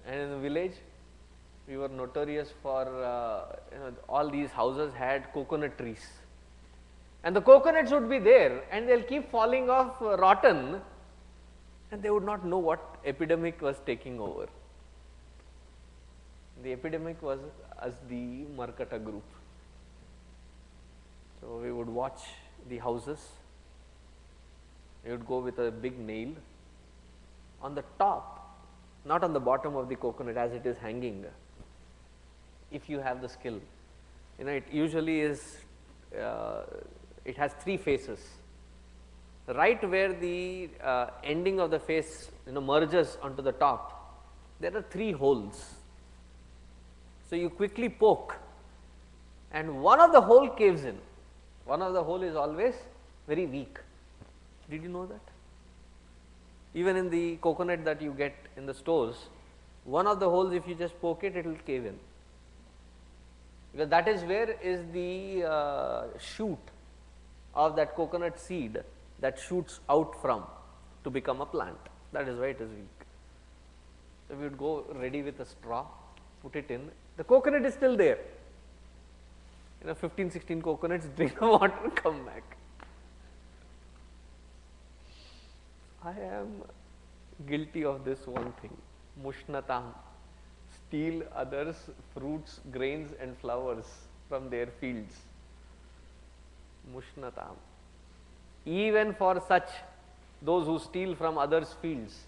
And in the village, we were notorious for, all these houses had coconut trees, and the coconuts would be there and they will keep falling off rotten, and they would not know what epidemic was taking over. The epidemic was as the Mercator group. So we would watch the houses, we would go with a big nail on the top, not on the bottom of the coconut as it is hanging. If you have the skill, it usually is, it has 3 faces. Right where the ending of the face merges onto the top, there are 3 holes. So you quickly poke and one of the hole caves in. One of the hole is always very weak. Did you know that? Even in the coconut that you get in the stores, one of the holes, if you just poke it, it will cave in, because that is where is the shoot of that coconut seed that shoots out from to become a plant. That is why it is weak. So we would go ready with a straw, put it in, the coconut is still there. 15-16 coconuts, drink the water, come back. I am guilty of this one thing, mushnatam, steal others' fruits, grains and flowers from their fields. Mushnatam. Even for such, those who steal from others' fields,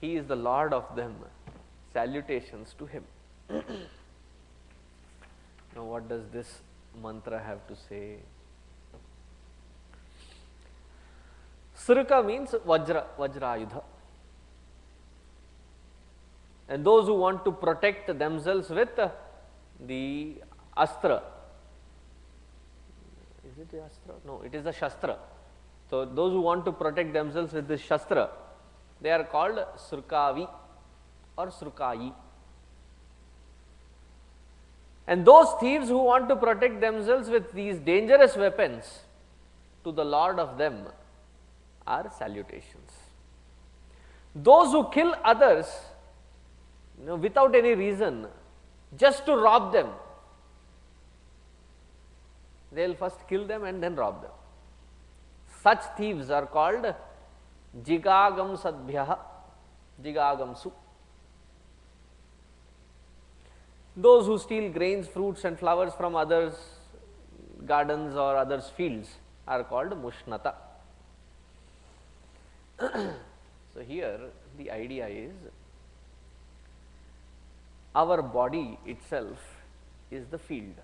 he is the Lord of them. Salutations to him. Now what does this mantra have to say? Sruka means Vajra, Vajrayudha. And those who want to protect themselves with the Astra. Is it the Astra? No, it is the Shastra. So those who want to protect themselves with this Shastra, they are called Srukavi or Srukayi. And those thieves who want to protect themselves with these dangerous weapons, to the Lord of them are salutations. Those who kill others, without any reason, just to rob them, they will first kill them and then rob them. Such thieves are called Jigagamsadbhyaha, Jigagamsu. Those who steal grains, fruits and flowers from others' gardens or others' fields are called Mushnata. So here the idea is, our body itself is the field.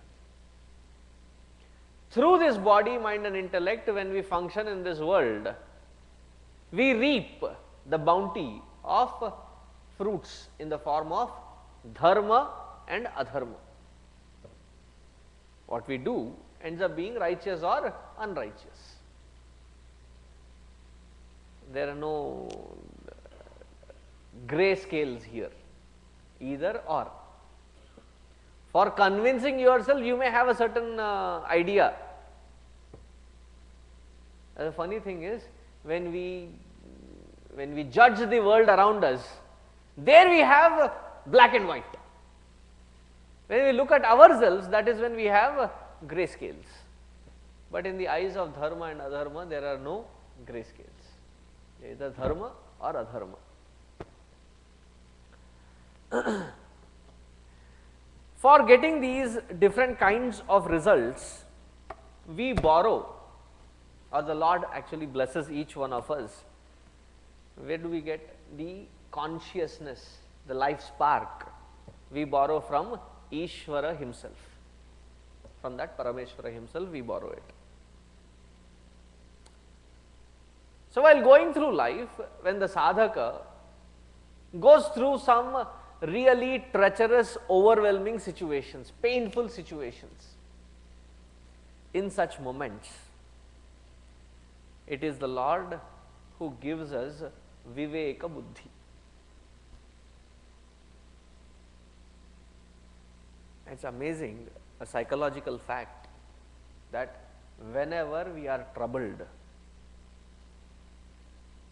Through this body, mind and intellect, when we function in this world, we reap the bounty of fruits in the form of dharma and adharma. What we do ends up being righteous or unrighteous. There are no grey scales here, either or. For convincing yourself, you may have a certain idea. The funny thing is, when we judge the world around us, there we have black and white. When we look at ourselves, that is when we have grey scales. But in the eyes of dharma and adharma, there are no grey scales. Either dharma or adharma. For getting these different kinds of results, we borrow, or the Lord actually blesses each one of us. Where do we get the consciousness, the life spark? We borrow from Ishvara himself. From that Parameshvara himself we borrow it. So while going through life, when the sadhaka goes through some really treacherous, overwhelming situations, painful situations, in such moments, it is the Lord who gives us Viveka Buddhi. It's amazing, a psychological fact, that whenever we are troubled,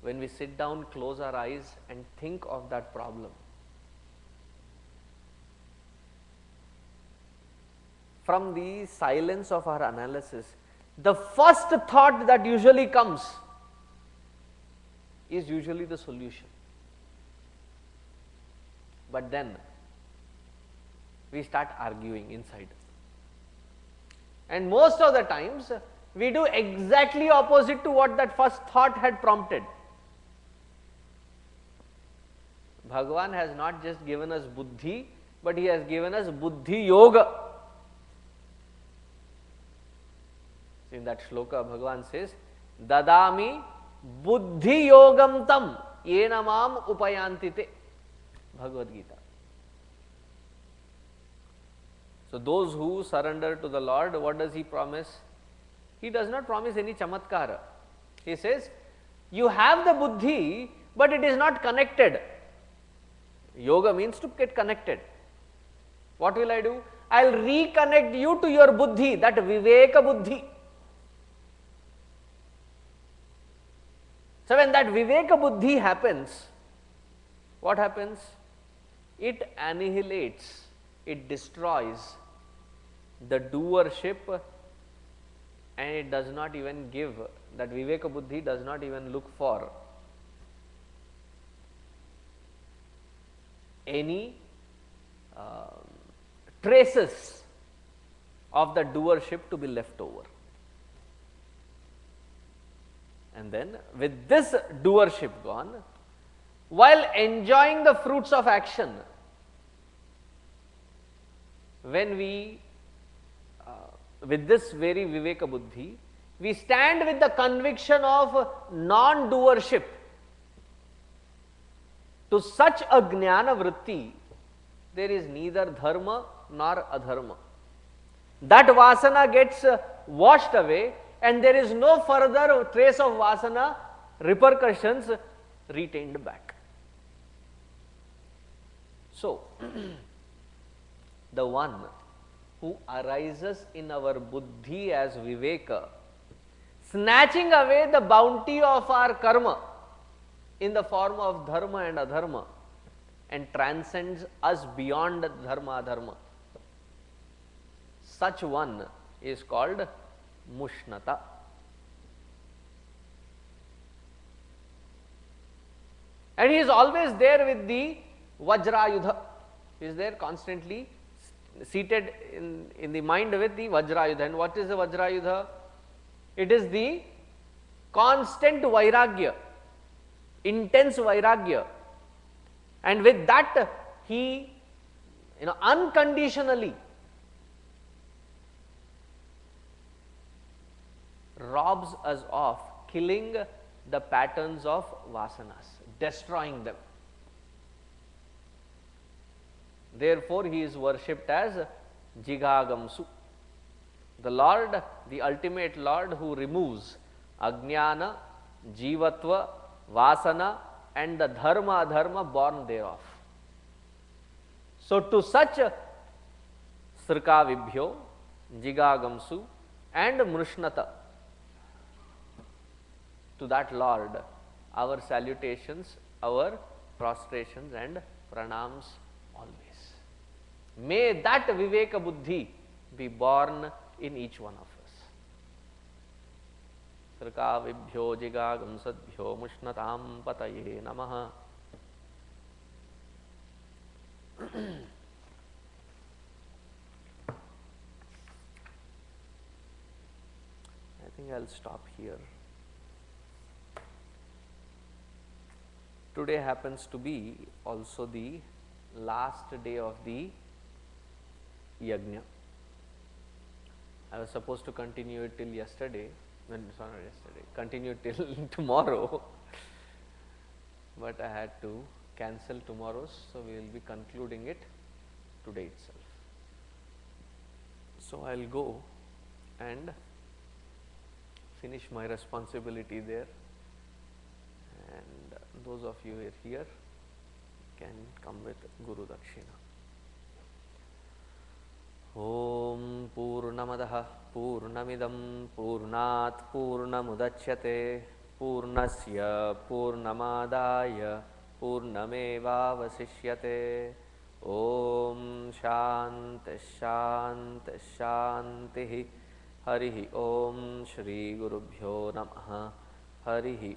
when we sit down, close our eyes and think of that problem, from the silence of our analysis, the first thought that usually comes is usually the solution. But then we start arguing inside. And most of the times we do exactly opposite to what that first thought had prompted. Bhagavan has not just given us buddhi, but he has given us buddhi yoga. In that shloka, Bhagavan says, Dadami buddhi yogam tam yenamam upayantite. Bhagavad Gita. So those who surrender to the Lord, what does he promise? He does not promise any chamatkara. He says, you have the buddhi, but it is not connected. Yoga means to get connected. What will I do? I will reconnect you to your buddhi, that viveka buddhi. So when that viveka buddhi happens, what happens? It annihilates, it destroys the doership, and it does not even give, that viveka buddhi does not even look for any traces of the doership to be left over. And then with this doership gone, while enjoying the fruits of action, when we, with this very Viveka Buddhi, we stand with the conviction of non-doership, to such a Jnana Vritti, there is neither dharma nor adharma. That vasana gets washed away, and there is no further trace of vasana repercussions retained back. So, the one who arises in our buddhi as Viveka, snatching away the bounty of our karma in the form of dharma and adharma, and transcends us beyond dharma adharma, such one is called Mushnata. And he is always there with the Vajrayudha. He is there constantly seated in the mind with the Vajrayudha. And what is the Vajrayudha? It is the constant Vairagya, intense Vairagya. And with that, he, unconditionally robs us of killing the patterns of vasanas, destroying them. Therefore, he is worshipped as Jigagamsu, the Lord, the ultimate Lord who removes Ajnana, Jivatva, Vasana and the Dharma Adharma born thereof. So, to such Srikavibhyo, Jigagamsu and Mrishnata, to that Lord, our salutations, our prostrations and pranams always. May that Viveka Buddhi be born in each one of us. Srikavibhyo jigagamsadbhyo mushnatam pataye namaha. I think I will stop here. Today happens to be also the last day of the Yajna. I was supposed to continue it till yesterday, continue it till tomorrow, but I had to cancel tomorrow's, so we will be concluding it today itself. So, I will go and finish my responsibility there, and those of you who are here can come with Guru Dakshina. Om Purnamadaha Purnamidam Purnat Purnamudachyate Purnasya Purnamadaya Purnameva Vasishyate. Om Shanti Shanti Shanti. Harihi Om Shri Gurubhyo Namaha. Harihi